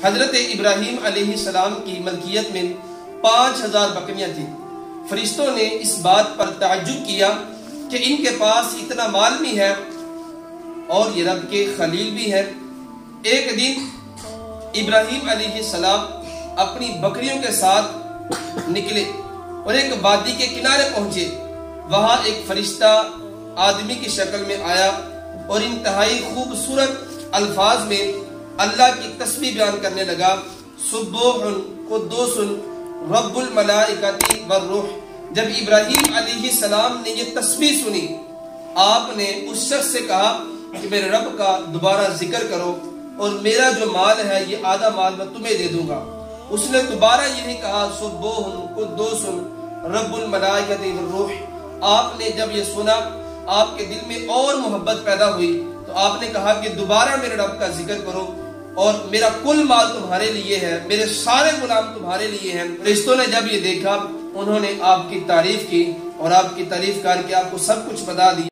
حضرت ابراہیم علیہ السلام کی ملکیت میں 5000 بکریاں تھیں۔ فرشتوں نے اس بات پر تعجب کیا کہ ان کے پاس اتنا مال بھی ہے اور یہ رب کے خلیل بھی ہے۔ ایک دن ابراہیم علیہ السلام اپنی بکریوں کے ساتھ نکلے اور ایک وادی کے کنارے پہنچے۔ وہاں ایک فرشتہ آدمی کی شکل میں آیا اور انتہائی خوبصورت الفاظ میں اللہ کی تسبیح بیان کرنے لگا، سبوح قدوس رب الملائکۃ والروح۔ جب ابراہیم علیہ السلام نے یہ تسبیح سنی، آپ نے اس شخص سے کہا کہ میرے رب کا دوبارہ ذکر کرو اور میرا جو مال ہے یہ آدھا مال میں تمہیں دے دوں گا۔ اس نے دوبارہ یہی کہا، سبوح قدوس رب الملائکۃ والروح۔ آپ نے جب یہ سنا، آپ کے دل میں اور محبت پیدا ہوئی تو آپ نے کہا کہ دوبارہ میرے رب کا ذکر کرو اور میرا کل مال تمہارے لیے ہے، میرے سارے غلام تمہارے لیے ہیں۔ فرشتوں نے جب یہ دیکھا، انہوں نے آپ کی تعریف کی اور آپ کی تعریف کر کے آپ کو سب کچھ بتا دیا۔